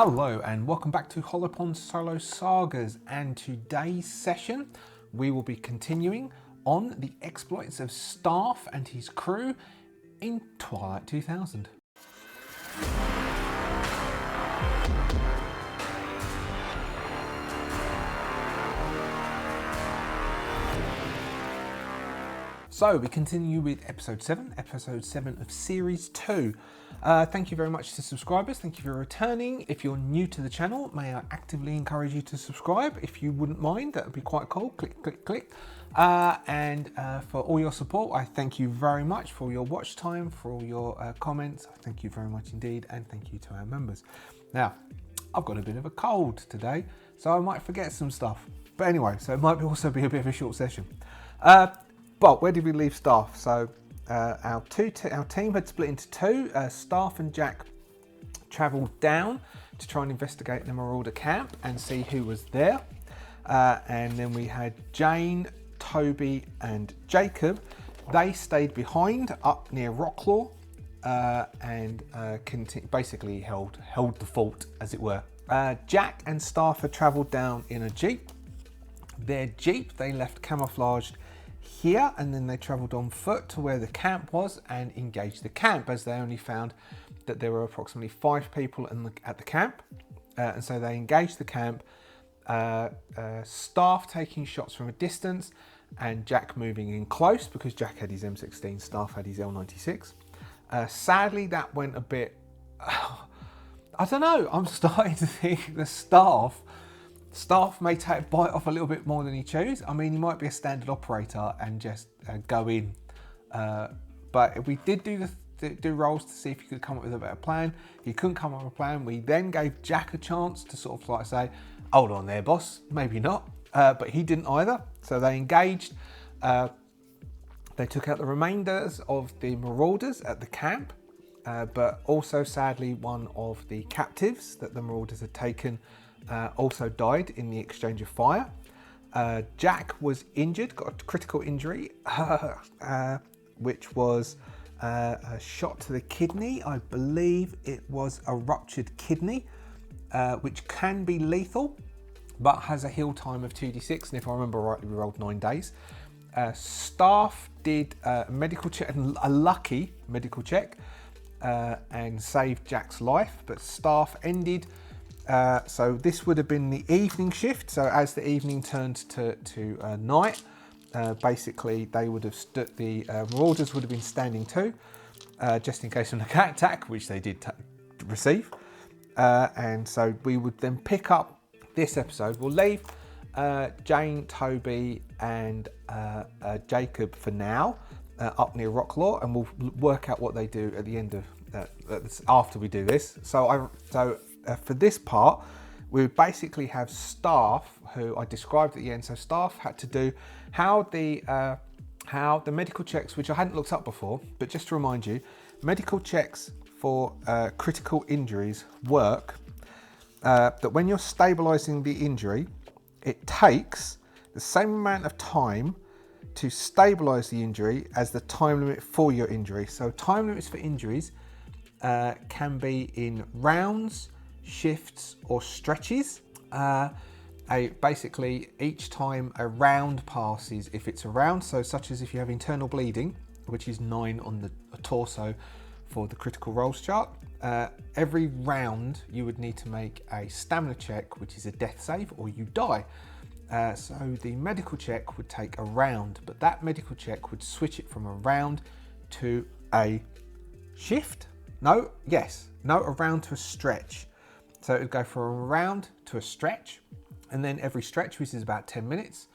Hello and welcome back to Hollowponds Solo Sagas, and today's session we will be continuing on the exploits of Staff and his crew in Twilight 2000. So we continue with episode 7 of series 2. Thank you very much to subscribers. Thank you for returning. If you're new to the channel, may I actively encourage you to subscribe if you wouldn't mind. That would be quite cool. Click, click, click. And for all your support, I thank you very much for your watch time, for all your comments. Thank you very much indeed, and thank you to our members. Now, I've got a bit of a cold today, so I might forget some stuff. But anyway, so it might also be a bit of a short session. But where did we leave Staff? So our team had split into two. Staff and Jack travelled down to try and investigate the Marauder camp and see who was there. And then we had Jane, Toby and Jacob. They stayed behind up near Rocklaw and basically held the fort, as it were. Jack and Staff had travelled down in a jeep. Their jeep they left camouflaged here, and then they travelled on foot to where the camp was and engaged the camp, as they only found that there were approximately 5 people at the camp, and so they engaged the camp. Staff taking shots from a distance and Jack moving in close because Jack had his M16, Staff had his L96. Sadly, that went a bit, I don't know, I'm starting to think the Staff may bite off a little bit more than he chews. I mean, he might be a standard operator and just go in. But we did do rolls to see if he could come up with a better plan. He couldn't come up with a plan. We then gave Jack a chance to sort of like say, hold on there, boss, maybe not. But he didn't either. So they engaged. They took out the remainders of the Marauders at the camp. But also, sadly, one of the captives that the Marauders had taken also died in the exchange of fire. Jack was injured, got a critical injury, which was a shot to the kidney. I believe it was a ruptured kidney, which can be lethal, but has a heal time of 2d6, and if I remember rightly, we rolled 9 days. Staff did a medical check, a lucky medical check, and saved Jack's life, but Staff ended. So this would have been the evening shift. So as the evening turned to night, basically they would have stood. The Marauders would have been standing to, just in case of an attack, which they did receive. And so we would then pick up this episode. We'll leave Jane, Toby, and Jacob for now up near Rocklaw, and we'll work out what they do at the end of after we do this. For this part, we would basically have Staff, who I described at the end. So Staff had to do how the medical checks, which I hadn't looked up before, but just to remind you, medical checks for critical injuries work that when you're stabilising the injury, it takes the same amount of time to stabilise the injury as the time limit for your injury. So time limits for injuries can be in rounds, shifts or stretches. Basically each time a round passes, if it's a round, so such as if you have internal bleeding, which is 9 on the torso for the critical rolls chart, every round you would need to make a stamina check, which is a death save, or you die. So the medical check would take a round, but that medical check would switch it from a round to a shift. A round to a stretch. So it would go from a round to a stretch, and then every stretch, which is about 10 minutes,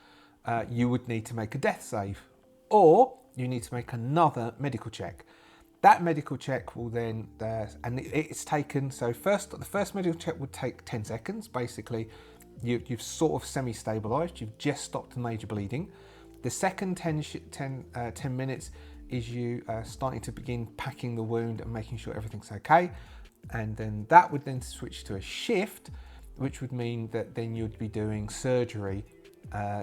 you would need to make a death save, or you need to make another medical check. That medical check will then, and it's taken, so the first medical check would take 10 seconds. Basically, you've sort of semi-stabilised, you've just stopped the major bleeding. The second 10 minutes is you starting to begin packing the wound and making sure everything's okay. And then that would then switch to a shift, which would mean that then you'd be doing surgery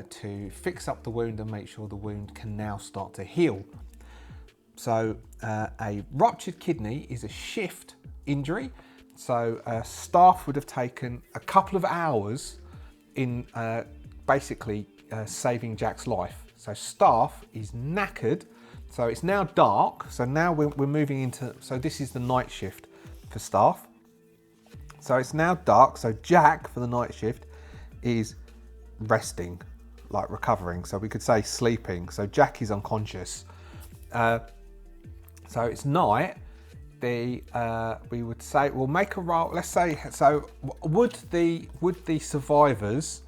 to fix up the wound and make sure the wound can now start to heal. So a ruptured kidney is a shift injury. So Staff would have taken a couple of hours in basically saving Jack's life. So Staff is knackered. So it's now dark. So now we're moving into, so this is the night shift for Staff. So it's now dark. So Jack for the night shift is resting, like recovering. So we could say sleeping. So Jack is unconscious. So it's night. We would say we'll make a roll. Let's say, so would the survivors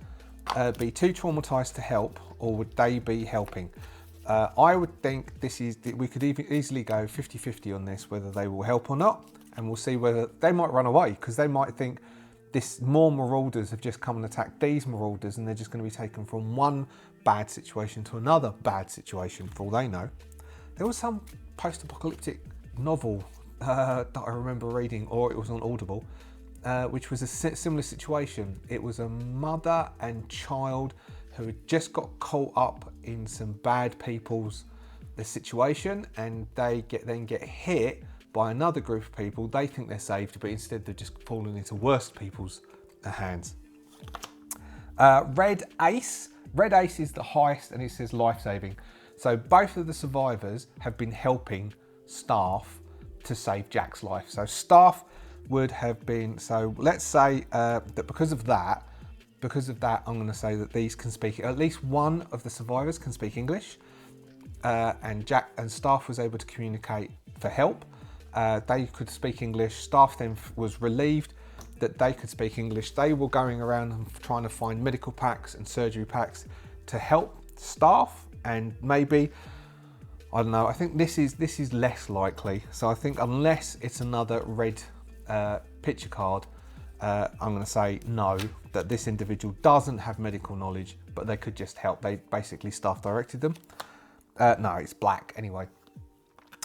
be too traumatized to help, or would they be helping? I would think we could easily go 50-50 on this, whether they will help or not, and we'll see whether they might run away, because they might think more marauders have just come and attacked these marauders, and they're just going to be taken from one bad situation to another bad situation, for all they know. There was some post-apocalyptic novel that I remember reading, or it was on Audible, which was a similar situation. It was a mother and child who had just got caught up in some bad people's situation, and they then get hit by another group of people. They think they're saved, but instead they're just falling into worse people's hands. Red Ace is the highest, and it says life-saving. So both of the survivors have been helping Staff to save Jack's life. So Staff would have been, so let's say that because of that, I'm going to say that these can speak, at least one of the survivors can speak English, and Staff was able to communicate for help. They could speak English. Staff then was relieved that they could speak English. They were going around and trying to find medical packs and surgery packs to help Staff, and maybe, I don't know, I think this is less likely. So I think unless it's another red picture card, I'm going to say no, that this individual doesn't have medical knowledge, but they could just help. They basically Staff directed them. No, it's black anyway.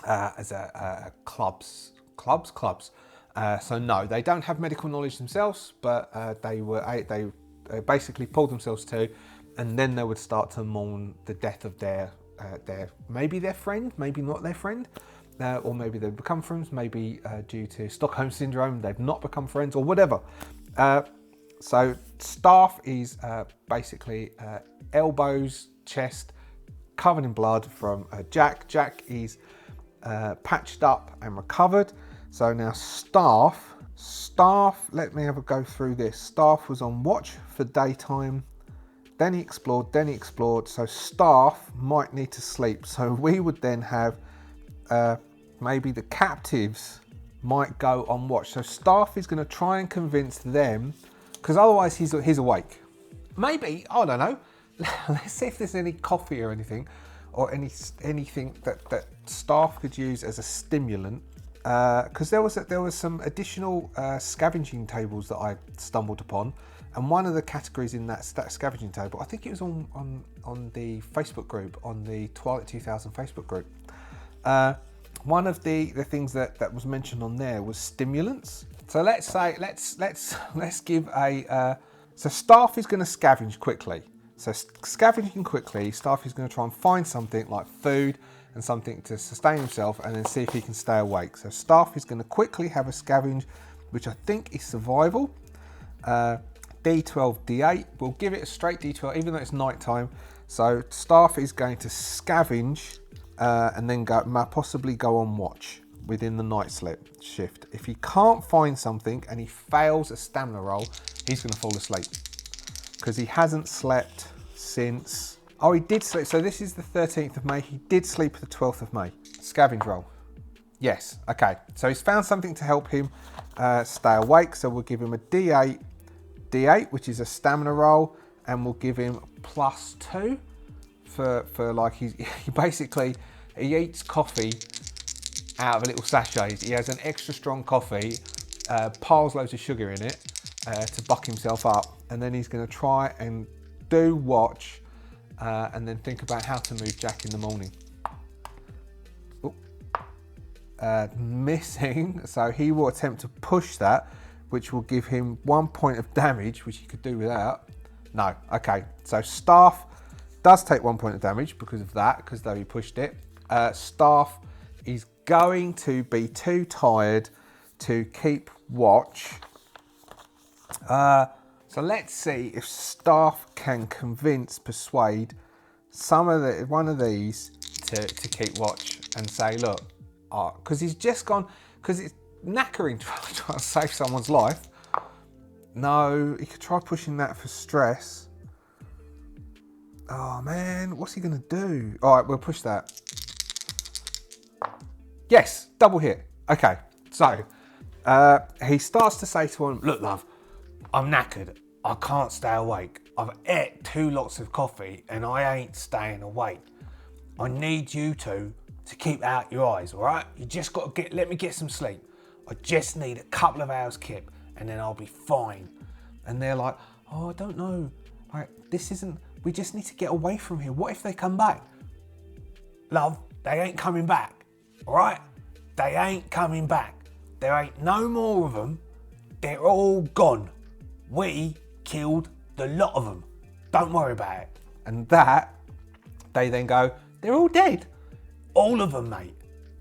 As a clubs. So no, they don't have medical knowledge themselves, but they basically pulled themselves to, and then they would start to mourn the death of their maybe their friend, maybe not their friend. Or maybe they've become friends, maybe due to Stockholm Syndrome, they've not become friends, or whatever. So Staff is basically elbows, chest, covered in blood from Jack. Jack is patched up and recovered. So now Staff, let me have a go through this. Staff was on watch for daytime. Then he explored. So Staff might need to sleep. So we would then have maybe the captives might go on watch. So Staff is going to try and convince them, because otherwise he's awake. Maybe, I don't know. Let's see if there's any coffee or anything, or anything that Staff could use as a stimulant. Because there was some additional scavenging tables that I stumbled upon, and one of the categories in that scavenging table, I think it was on the Facebook group, on the Twilight 2000 Facebook group. One of the things that was mentioned on there was stimulants. So let's give so Staff is going to scavenge quickly. So scavenging quickly, Staff is going to try and find something like food and something to sustain himself, and then see if he can stay awake. So Staff is going to quickly have a scavenge, which I think is survival. D12, D8. We'll give it a straight D12, even though it's night time. So Staff is going to scavenge and then possibly go on watch within the night shift. If he can't find something and he fails a stamina roll, he's going to fall asleep, because he hasn't slept since... Oh, he did sleep. So this is the 13th of May. He did sleep the 12th of May. Scavenge roll. Yes. Okay. So he's found something to help him stay awake. So we'll give him a D8, which is a stamina roll, and we'll give him +2 for like he eats coffee out of a little sachet. He has an extra strong coffee, piles loads of sugar in it to buck himself up, and then he's going to try and do watch. And then think about how to move Jack in the morning. Missing, so he will attempt to push that, which will give him 1 point of damage, which he could do without. No, okay, so Staff does take 1 point of damage because of that, because though he pushed it. Staff is going to be too tired to keep watch. So let's see if Staff can persuade one of these to keep watch and say, look, because he's just gone, because it's knackering trying to save someone's life. No, he could try pushing that for stress. Oh man, what's he gonna do? All right, we'll push that. Yes, double hit. Okay, so he starts to say to him, look love, I'm knackered. I can't stay awake. I've ate 2 lots of coffee and I ain't staying awake. I need you to keep out your eyes, all right? You just got to let me get some sleep. I just need a couple of hours kip and then I'll be fine. And they're like, oh, I don't know. Like, we just need to get away from here. What if they come back? Love, they ain't coming back, all right? They ain't coming back. There ain't no more of them. They're all gone. We killed the lot of them. Don't worry about it. And they then go, they're all dead. All of them, mate.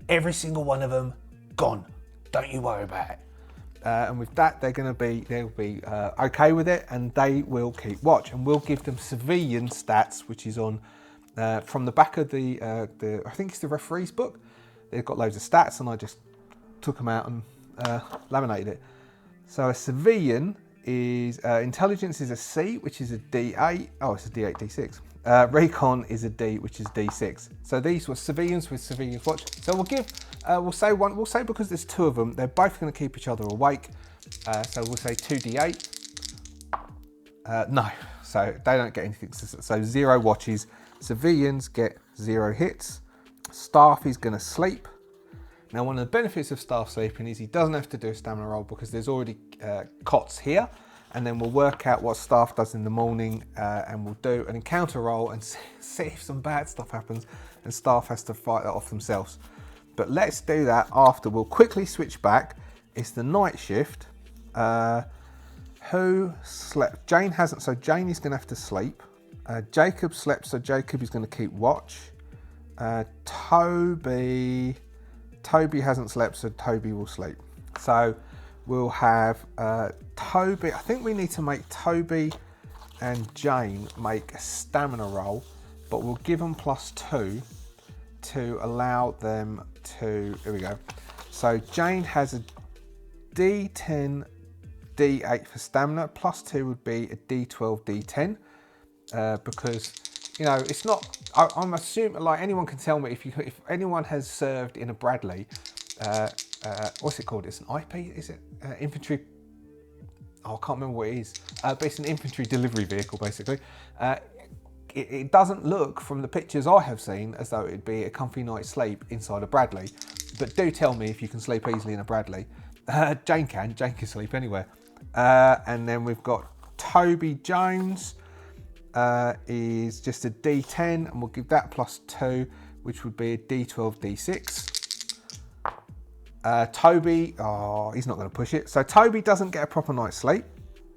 Every single one of them gone. Don't you worry about it. And with that, they'll be okay with it, and they will keep watch. And we'll give them civilian stats, which is on from the back of the I think it's the referee's book. They've got loads of stats, and I just took them out and laminated it. So a civilian is intelligence is a C, which is a D8. Oh, it's a D8, D6. Recon is a D, which is D6. So these were civilians with civilians watch. So we'll say because there's 2 of them, they're both going to keep each other awake. So we'll say 2D8. No, so they don't get anything. So 0 watches. Civilians get 0 hits. Staff is going to sleep. Now, one of the benefits of Staff sleeping is he doesn't have to do a stamina roll because there's already cots here, and then we'll work out what Staff does in the morning, and we'll do an encounter roll and see if some bad stuff happens and Staff has to fight that off themselves. But let's do that after. We'll quickly switch back. It's the night shift. Who slept? Jane hasn't, so Jane is going to have to sleep. Jacob slept, so Jacob is going to keep watch. Toby hasn't slept, so Toby will sleep. So we'll have Toby. I think we need to make Toby and Jane make a stamina roll, but we'll give them +2 to allow them to. Here we go. So Jane has a D10, D8 for stamina. +2 would be a D12, D10 because. You know, it's not. I'm assuming, like, anyone can tell me if anyone has served in a Bradley. What's it called? It's an IP. Is it infantry? Oh, I can't remember what it is. But it's an infantry delivery vehicle, basically. It doesn't look, from the pictures I have seen, as though it'd be a comfy night's sleep inside a Bradley. But do tell me if you can sleep easily in a Bradley. Jane can. Jane can sleep anywhere. And then we've got Toby Jones. Is just a D10, and we'll give that +2, which would be a D12, D6. Toby, he's not going to push it. So Toby doesn't get a proper night's sleep.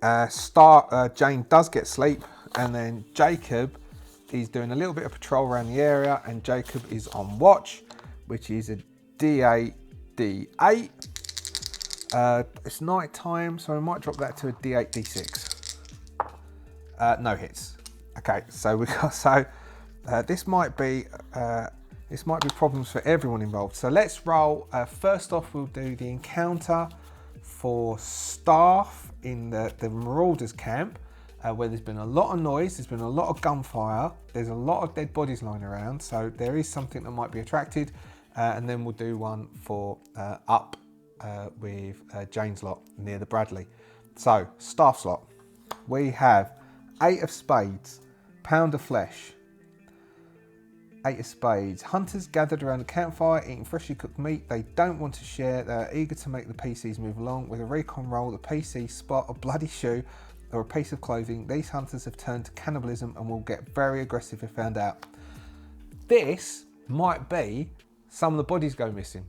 Jane does get sleep, and then Jacob is doing a little bit of patrol around the area, and Jacob is on watch, which is a D8, D8. It's night time, so I might drop that to a D8, D6. No hits. Okay, so this might be problems for everyone involved. So let's roll. First off, we'll do the encounter for Staff in the Marauders camp, where there's been a lot of noise, there's been a lot of gunfire, there's a lot of dead bodies lying around, so there is something that might be attracted, and then we'll do one for up with Jane's lot near the Bradley. So Staff slot, we have 8 of spades, pound of flesh. 8 of spades. Hunters gathered around the campfire eating freshly cooked meat. They don't want to share. They're eager to make the PCs move along. With a recon roll, the PCs spot a bloody shoe or a piece of clothing. These hunters have turned to cannibalism and will get very aggressive if found out. This might be some of the bodies go missing.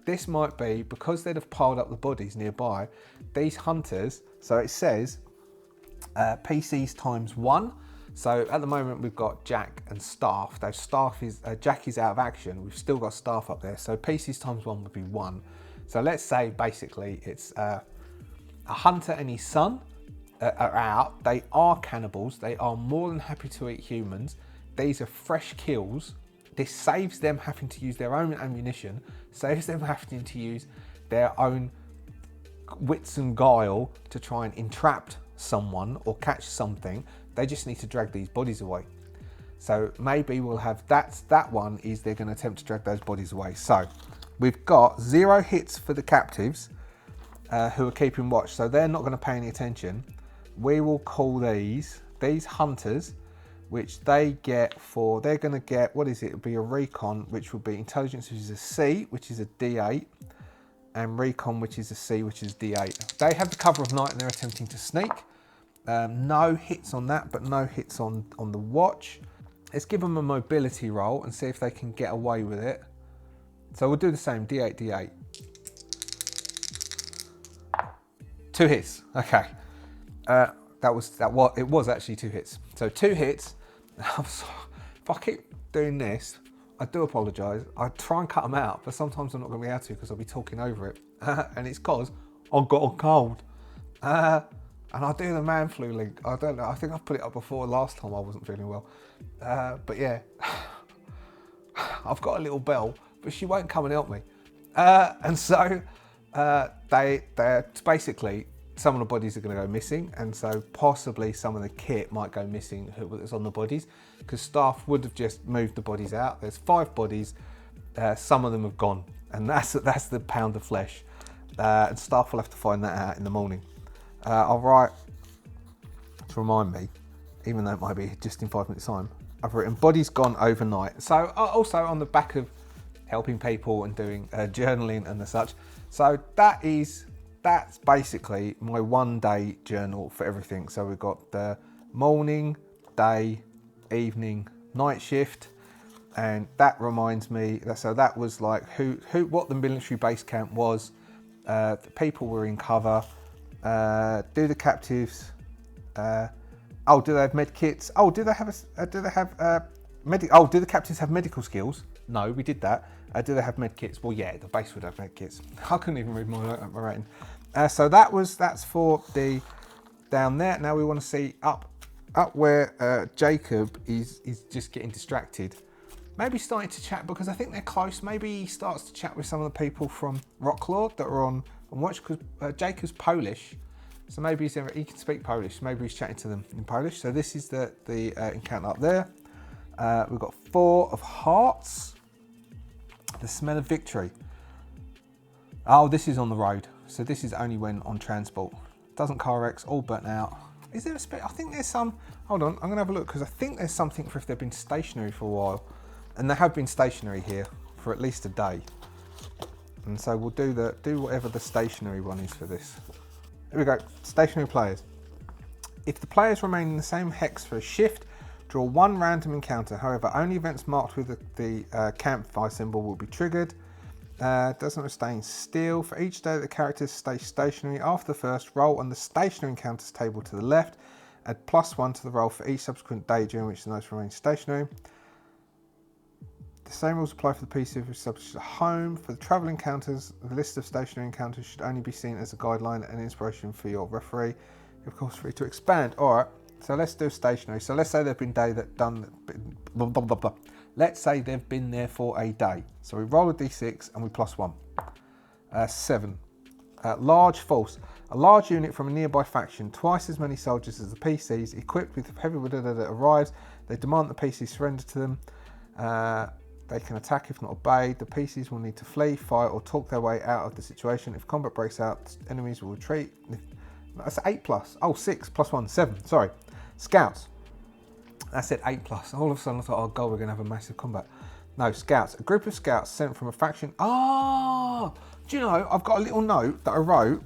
This might be because they'd have piled up the bodies nearby. These hunters, so it says PCs ×1. So at the moment we've got Jack and Staff. Though Jack is out of action, we've still got Staff up there. So PCs ×1 would be 1. So let's say basically it's A hunter and his son are out. They are cannibals. They are more than happy to eat humans. These are fresh kills. This saves them having to use their own ammunition, saves them having to use their own wits and guile to try and entrap someone or catch something. They just need to drag these bodies away. So maybe we'll have that one is they're going to attempt to drag those bodies away. So we've got 0 hits for the captives who are keeping watch. So they're not going to pay any attention. We will call these hunters, which they're going to get, what is it? It'll be a recon, which will be intelligence, which is a C, which is a D8, and recon, which is a C, which is D8. They have the cover of night and they're attempting to sneak. No hits on that, but no hits on the watch. Let's give them a mobility roll and see if they can get away with it. So we'll do the same, D8, D8. 2 hits, okay. It was actually 2 hits. So 2 hits. If I keep doing this, I do apologise. I try and cut them out, but sometimes I'm not going to be able to because I'll be talking over it. And it's because I've got a cold. And I do the man flu link. I don't know. I think I've put it up before last time I wasn't feeling well. But yeah, I've got a little bell, but she won't come and help me. And so they're basically, some of the bodies are going to go missing. And so possibly some of the kit might go missing that's on the bodies, because staff would have just moved the bodies out. There's 5 bodies. Some of them have gone. And that's the pound of flesh. And staff will have to find that out in the morning. I'll write, to remind me, even though it might be just in 5 minutes time, I've written bodies gone overnight. So also on the back of helping people and doing journaling and the such. So that's basically my 1-day journal for everything. So we've got the morning, day, evening, night shift. And that reminds me, so that was like what the military base camp was. The people were in cover. Do the captives? Do they have med kits? Oh, do the captives have medical skills? No, we did that. Do they have med kits? Well, yeah, the base would have med kits. I couldn't even read my writing. So that's for the down there. Now we want to see up where Jacob is just getting distracted. Maybe starting to chat because I think they're close. Maybe he starts to chat with some of the people from Rocklaw that are on watch, because Jacob's Polish, so maybe he can speak Polish. Maybe he's chatting to them in Polish. So this is the encounter up there. We've got 4 of hearts. The smell of victory. Oh, this is on the road. So this is only when on transport. Doesn't car wrecks, all burnt out. Is there a I think there's some. Hold on, I'm gonna have a look because I think there's something for if they've been stationary for a while, and they have been stationary here for at least a day. And so we'll do whatever the stationary one is for this. Here we go, stationary players. If the players remain in the same hex for a shift, draw 1 random encounter. However, only events marked with the campfire symbol will be triggered. Doesn't staying still. For each day that the characters stay stationary after the first, roll on the stationary encounters table to the left. Add +1 to the roll for each subsequent day during which the notes remain stationary. The same rules apply for the PC which is subject to home. For the travel encounters, the list of stationary encounters should only be seen as a guideline and inspiration for your referee. You're of course free to expand. Alright, so let's do stationary. So let's say they've been blah, blah, blah, blah. Let's say they've been there for a day. So we roll a d6 and we +1. 7. Large force. A large unit from a nearby faction, twice as many soldiers as the PCs, equipped with heavy that arrives. They demand the PCs surrender to them. They can attack if not obeyed. The PCs will need to flee, fight, or talk their way out of the situation. If combat breaks out, enemies will retreat. That's 8+. Oh, 6 +1, 7. Sorry. Scouts. I said 8+. All of a sudden I thought, oh god, we're going to have a massive combat. No, scouts. A group of scouts sent from a faction. Oh, do you know, I've got a little note that I wrote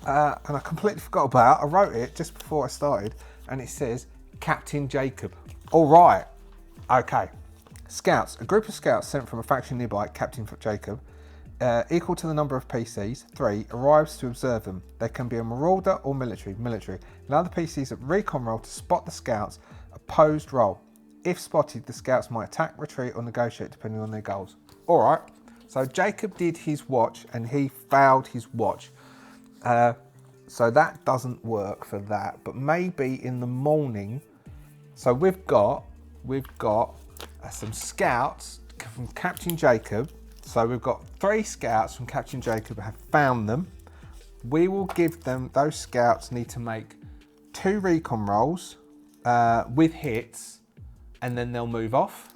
and I completely forgot about. I wrote it just before I started and it says Captain Jacob. All right. Okay. Scouts. A group of scouts sent from a faction nearby, Captain Jacob, equal to the number of PCs, 3, arrives to observe them. They can be a marauder or military. Allow the PCs at recon roll to spot the scouts. Opposed roll. If spotted, the scouts might attack, retreat, or negotiate depending on their goals. All right. So Jacob did his watch and he failed his watch. So that doesn't work for that, but maybe in the morning. So we've got some scouts from Captain Jacob. So we've got 3 scouts from Captain Jacob have found them. We will give them, those scouts need to make 2 recon rolls with hits, and then they'll move off.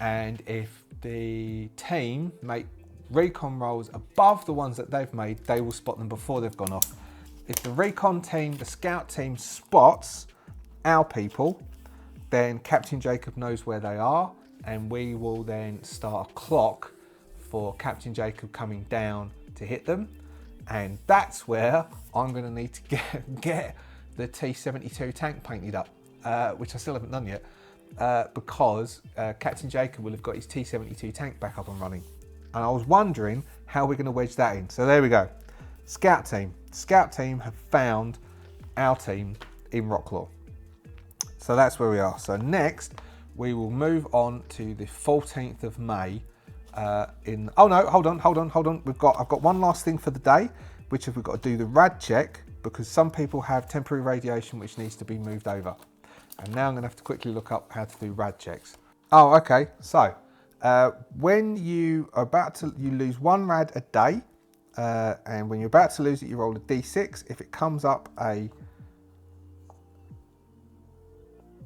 And if the team make recon rolls above the ones that they've made, they will spot them before they've gone off. If the recon team, the scout team spots our people, then Captain Jacob knows where they are, and we will then start a clock for Captain Jacob coming down to hit them. And that's where I'm going to need to get the T-72 tank painted up, which I still haven't done yet, because Captain Jacob will have got his T-72 tank back up and running. And I was wondering how we're going to wedge that in. So there we go. Scout team. Scout team have found our team in Rocklaw. So that's where we are. So next, we will move on to the 14th of May. Oh no, hold on. I've got one last thing for the day, which is we've got to do the rad check, because some people have temporary radiation which needs to be moved over. And now I'm going to have to quickly look up how to do rad checks. Oh, okay. So when you lose 1 rad a day, and when you're about to lose it, you roll a d6. If it comes up a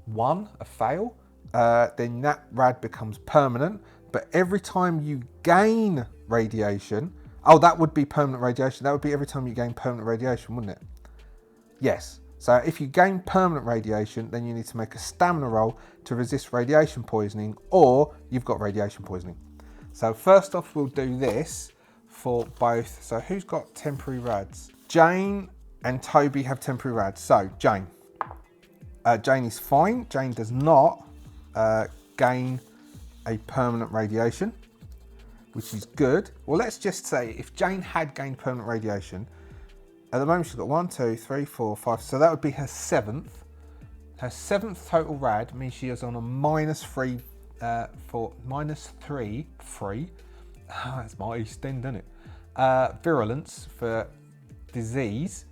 1, a fail, then that rad becomes permanent. But every time you gain radiation, that would be permanent radiation. That would be every time you gain permanent radiation, wouldn't it? Yes. So if you gain permanent radiation, then you need to make a stamina roll to resist radiation poisoning, or you've got radiation poisoning. So first off, we'll do this for both. So who's got temporary rads? Jane and Toby have temporary rads. So Jane. Jane is fine. Jane does not gain a permanent radiation, which is good. Well, let's just say if Jane had gained permanent radiation, at the moment she's got 1, 2, 3, 4, 5. So that would be her 7th. Her 7th total rad means she is on a -3 for -3 free. That's my extend, isn't it? Virulence for disease,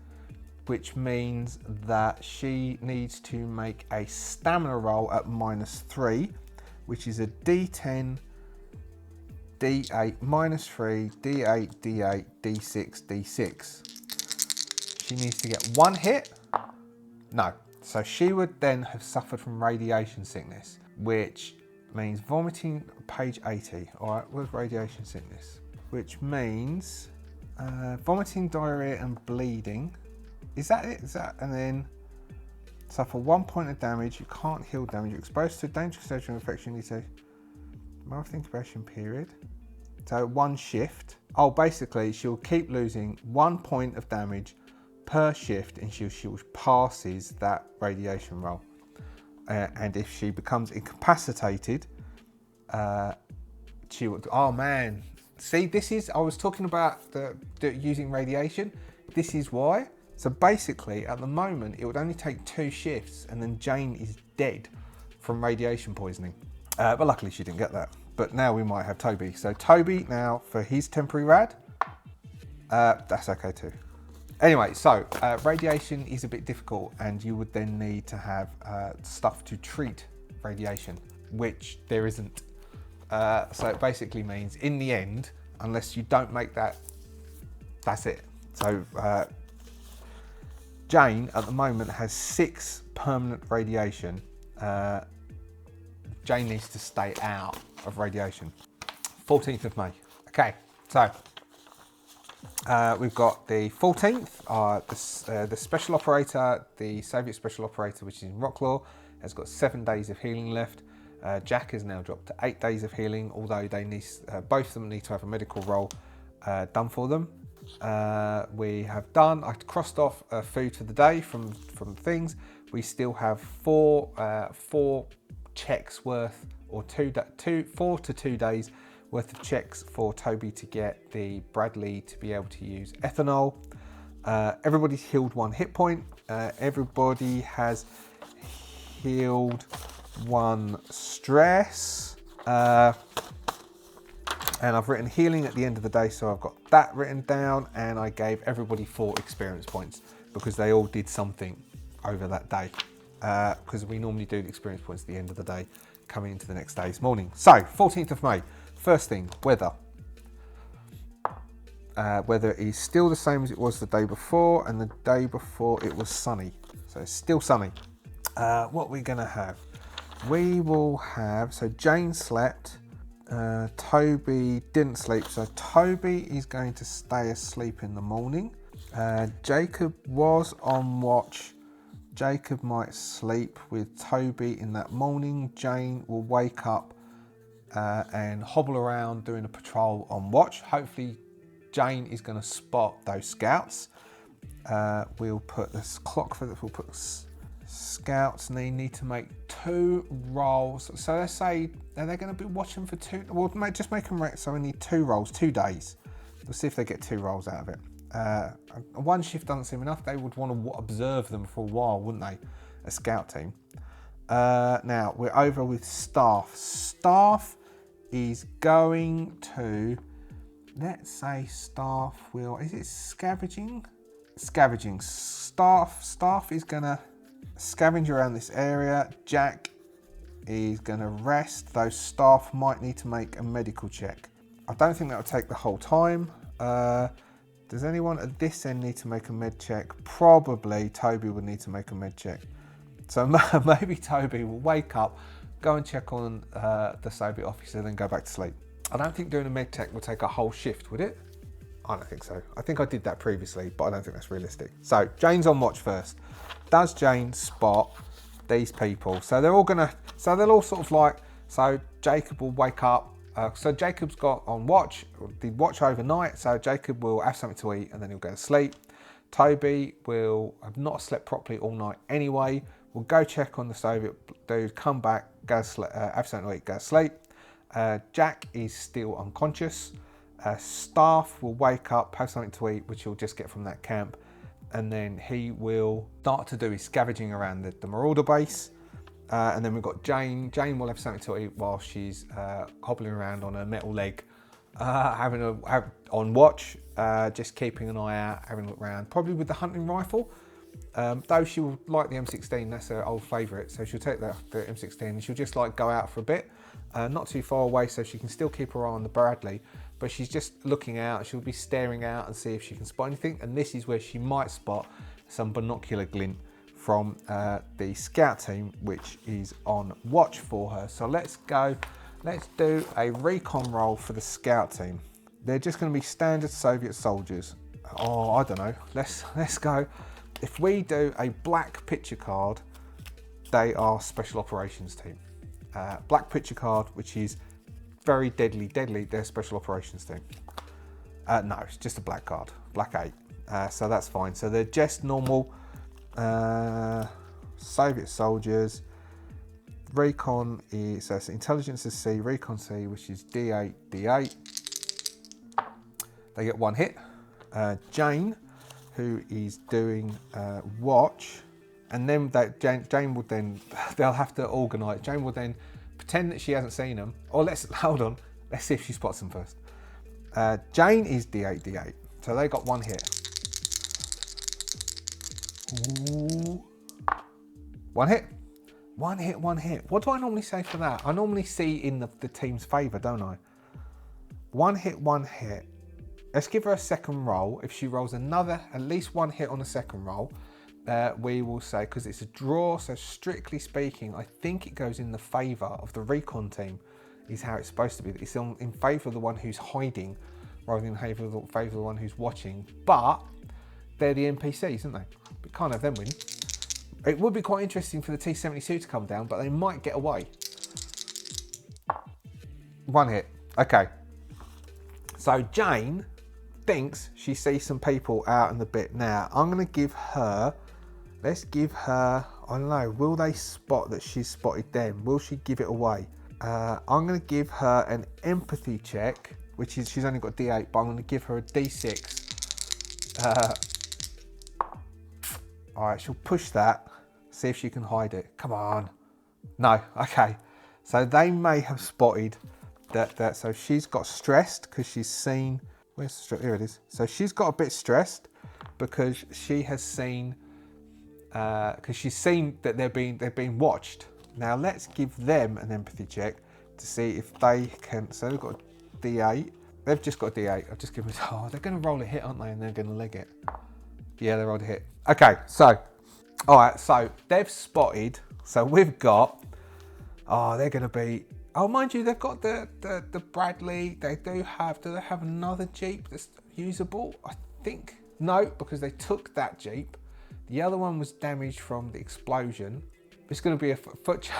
which means that she needs to make a stamina roll at -3, which is a D10, D8, -3, D8, D8, D6, D6. She needs to get 1 hit. No. So she would then have suffered from radiation sickness, which means vomiting, page 80. All right, where's radiation sickness? Which means vomiting, diarrhea, and bleeding. Is that it? Is that, and then suffer 1 point of damage. You can't heal damage. You're exposed to a dangerous surgery infection. You say month incubation period. So 1 shift. Oh, basically she'll keep losing 1 point of damage per shift, and she passes that radiation roll. And if she becomes incapacitated, she would. Oh man, see, this is. I was talking about the using radiation. This is why. So basically, at the moment, it would only take 2 shifts, and then Jane is dead from radiation poisoning. But luckily, she didn't get that. But now we might have Toby. So Toby now for his temporary rad. That's okay too. Anyway, so radiation is a bit difficult, and you would then need to have stuff to treat radiation, which there isn't. So it basically means in the end, unless you don't make that, that's it. So Jane at the moment has 6 permanent radiation. Jane needs to stay out of radiation. 14th of May. Okay, so we've got the 14th, the special operator, the Soviet special operator, which is in Rocklaw, has got 7 days of healing left. Jack has now dropped to 8 days of healing, although they need, both of them need to have a medical roll done for them. We have done, I crossed off food for the day from things. We still have 4 checks worth, or 4 to 2 days worth of checks for Toby to get the Bradley to be able to use ethanol. Everybody's healed 1 hit point. Everybody has healed 1 stress. And I've written healing at the end of the day, so I've got that written down, and I gave everybody 4 experience points because they all did something over that day. Because we normally do the experience points at the end of the day, coming into the next day's morning. So, 14th of May. First thing, weather. Weather is still the same as it was the day before, and the day before it was sunny. So it's still sunny. What are we going to have? We will have, so Jane slept, Toby didn't sleep, so Toby is going to stay asleep in the morning. Jacob was on watch. Jacob might sleep with Toby in that morning. Jane will wake up and hobble around doing a patrol on watch. Hopefully Jane is going to spot those scouts. We'll put this clock for this, we'll put scouts, and they need to make 2 rolls. So let's say they're going to be watching for 2, we'll just make them so we need 2 rolls, 2 days. We'll see if they get 2 rolls out of it. One shift doesn't seem enough. They would want to observe them for a while, wouldn't they? A scout team. Now we're over with staff. Staff is going to, let's say staff will, is it scavenging? Scavenging. Staff is going to scavenge around this area. Jack is going to rest. Those staff might need to make a medical check. I don't think that will take the whole time. Does anyone at this end need to make a med check? Probably Toby would need to make a med check. So maybe Toby will wake up, go and check on the Soviet officer, then go back to sleep. I don't think doing a med check will take a whole shift, would it? I don't think so. I think I did that previously, but I don't think that's realistic. So Jane's on watch first. Does Jane spot these people? So they're all gonna, so they'll all sort of like, so Jacob will wake up. So Jacob's got on watch, did watch overnight, so Jacob will have something to eat and then he'll go to sleep. Toby will have not slept properly all night anyway. We'll go check on the Soviet dude, come back, go have something to eat, go to sleep. Jack is still unconscious. Staff will wake up, have something to eat, which he'll just get from that camp, and then he will start to do his scavenging around the Marauder base. And then we've got Jane. Jane will have something to eat while she's hobbling around on her metal leg, on watch, just keeping an eye out, having a look around, probably with the hunting rifle. Though she will like the M16, that's her old favourite, so she'll take the M16 and she'll just like go out for a bit, not too far away, so she can still keep her eye on the Bradley, but she's just looking out. She'll be staring out and see if she can spot anything, and this is where she might spot some binocular glint from the scout team, which is on watch for her. So let's do a recon roll for the scout team. They're just going to be standard Soviet soldiers. Oh, I don't know. Let's go. If we do a black picture card, they are special operations team. Black picture card, which is very deadly, they're special operations team. No, it's just a black card, black 8. So that's fine. So they're just normal Soviet soldiers. Recon is, so intelligence is C, recon C, which is D8, D8. They get 1 hit. Jane, who is doing watch, and then Jane will then, they'll have to organise. Jane will then pretend that she hasn't seen them, or hold on, let's see if she spots them first. Jane is D8, D8, so they got 1 hit. Ooh. 1 hit. 1 hit, 1 hit. What do I normally say for that? I normally see in the team's favour, don't I? 1 hit, 1 hit. Let's give her a second roll. If she rolls another, at least 1 hit on a second roll, we will say, because it's a draw, so strictly speaking, I think it goes in the favour of the recon team, is how it's supposed to be. It's in favour of the one who's hiding, rather than in favour of the one who's watching. But they're the NPCs, aren't they? We can't have them win. It would be quite interesting for the T-72 to come down, but they might get away. 1 hit. Okay. So Jane thinks she sees some people out in the bit. Now, I'm going to give her, let's give her, I don't know, will they spot that she's spotted them? Will she give it away? I'm going to give her an empathy check, which is, she's only got D8, but I'm going to give her a D6. All right, she'll push that, see if she can hide it. Come on. No, okay. So they may have spotted that so she's got stressed because she's seen, here it is. So she's got a bit stressed. because she has seen, because she's seen that they're being watched. Now let's give them an empathy check to see if they can. So they've got a D8. They've just got a D8. I've just given it. Oh, they're going to roll a hit, aren't they? And they're going to leg it. Yeah, they rolled a hit. Okay, so, all right, so they've spotted. So we've got. Oh, they're going to be. Oh, mind you, they've got the Bradley. They do have. Do they have another Jeep that's usable? I think no, because they took that Jeep. The other one was damaged from the explosion. It's going to be a foot.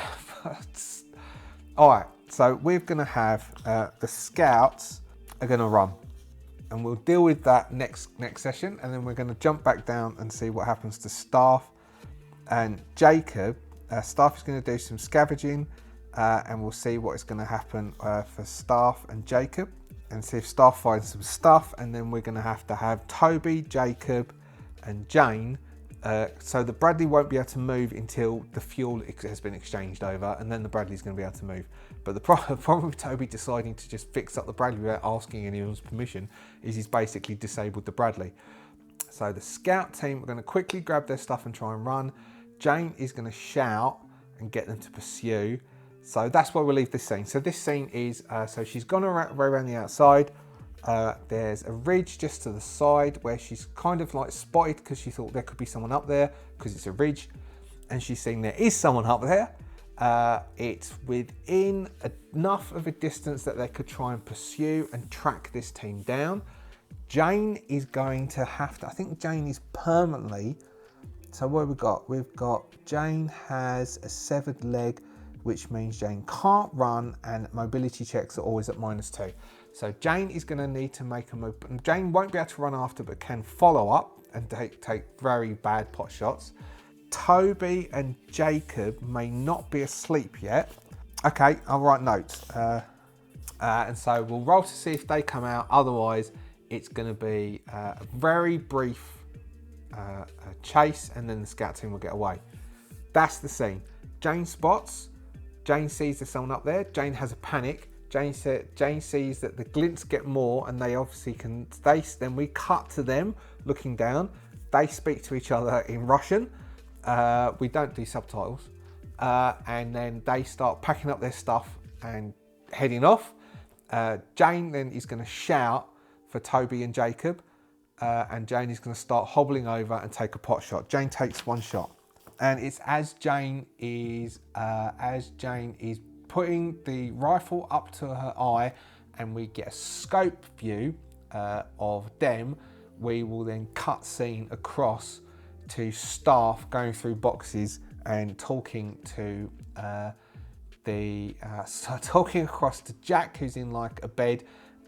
All right, so we're going to have the scouts are going to run, and we'll deal with that next session, and then we're going to jump back down and see what happens to Staff and Jacob. Staff is going to do some scavenging, and we'll see what is going to happen for Staff and Jacob, and see if Staff finds some stuff, and then we're going to have Toby, Jacob, and Jane. So the Bradley won't be able to move until the fuel has been exchanged over, and then the Bradley's going to be able to move. But the problem with Toby deciding to just fix up the Bradley without asking anyone's permission is he's basically disabled the Bradley. So the scout team are going to quickly grab their stuff and try and run. Jane is going to shout and get them to pursue. So that's why we'll leave this scene. So this scene is, so she's gone around the outside. There's a ridge just to the side where she's kind of like spotted because she thought there could be someone up there because it's a ridge, and she's seen there is someone up there. It's within enough of a distance that they could try and pursue and track this team down. Jane is going to have to, I think Jane is permanently, so what have we got? We've got Jane has a severed leg, which means Jane can't run, and mobility checks are always at -2. So Jane is going to need to make a move. Jane won't be able to run after, but can follow up and take very bad pot shots. Toby and Jacob may not be asleep yet. Okay, I'll write notes. And so we'll roll to see if they come out. Otherwise, it's going to be a very brief chase, and then the scout team will get away. That's the scene. Jane spots. Jane sees there's someone up there. Jane has a panic. Jane sees that the glints get more, and they obviously can. Then we cut to them looking down. They speak to each other in Russian. We don't do subtitles, and then they start packing up their stuff and heading off. Jane then is going to shout for Toby and Jacob, and Jane is going to start hobbling over and take a pot shot. Jane takes one shot, and it's as Jane is putting the rifle up to her eye, and we get a scope view of them. We will then cut scene across to Staff going through boxes and talking to talking across to Jack, who's in like a bed,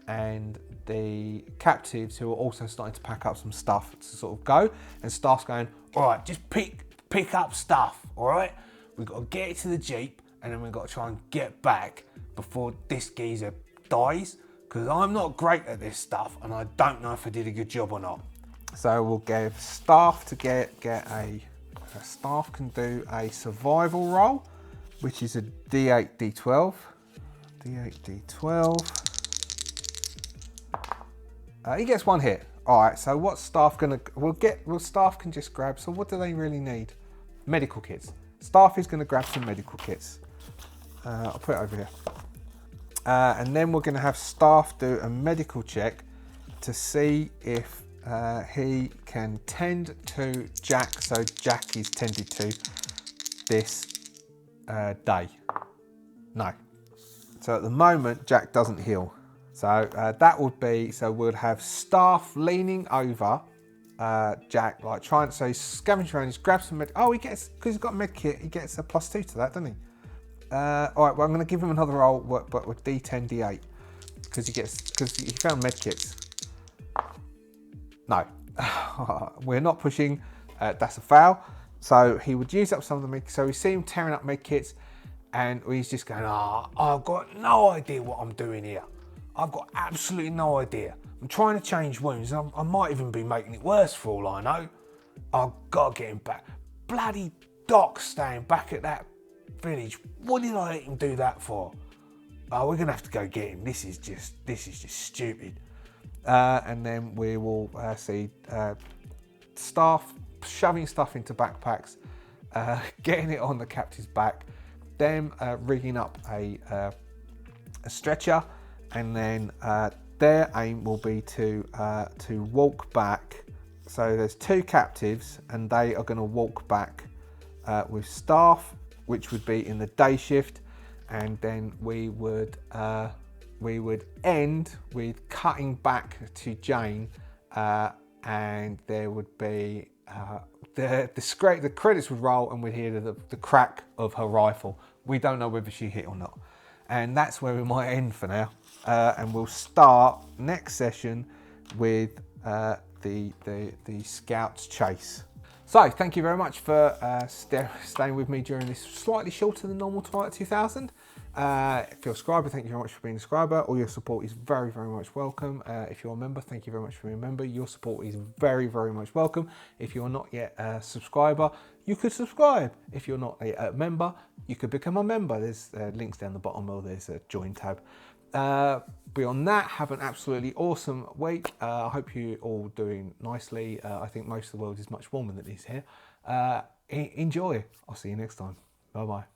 and the captives who are also starting to pack up some stuff to sort of go. And Staff's going, all right, just pick up stuff, all right? We've got to get it to the Jeep, and then we've got to try and get back before this geezer dies, because I'm not great at this stuff, and I don't know if I did a good job or not. So we'll give Staff to get a Staff can do a survival roll, which is a D8, D12. D8, D12. He gets one hit. All right, so what's Staff gonna, Staff can just grab, so what do they really need? Medical kits. Staff is gonna grab some medical kits. I'll put it over here. And then we're gonna have Staff do a medical check to see if he can tend to Jack, so Jack is tended to this day. No. So at the moment, Jack doesn't heal. So that would be, so we'll have Staff leaning over Jack, like trying to, so he's scavenging around, he's grabbed some med, oh, he gets, because he's got a med kit, he gets a +2 to that, doesn't he? All right, well, I'm going to give him another roll, but with D10, D8, because he found med kits. No, we're not pushing, that's a foul. So he would use up some of the med, so we see him tearing up med kits, and he's just going, I've got no idea what I'm doing here. I've got absolutely no idea. I'm trying to change wounds. I might even be making it worse for all I know. I've got to get him back. Bloody Doc staying back at that village. What did I let him do that for? Oh, we're gonna have to go get him. This is just stupid. And then we will see staff, shoving stuff into backpacks, getting it on the captain's back, them rigging up a stretcher, and then their aim will be to walk back. So there's 2 captives, and they are going to walk back with staff, which would be in the day shift, and then we would end with cutting back to Jane, and there would be the credits would roll, and we'd hear the crack of her rifle. We don't know whether she hit or not, and that's where we might end for now. And we'll start next session with the Scouts chase. So thank you very much for staying with me during this slightly shorter than normal Twilight 2000. If you're a subscriber, thank you very much for being a subscriber. All your support is very, very much welcome. If you're a member, thank you very much for being a member. Your support is very, very much welcome. If you're not yet a subscriber, you could subscribe. If you're not a member, you could become a member. There's links down the bottom, or there's a join tab. Beyond that, have an absolutely awesome week. I hope you're all doing nicely. I think most of the world is much warmer than it is here. Enjoy. I'll see you next time. Bye bye.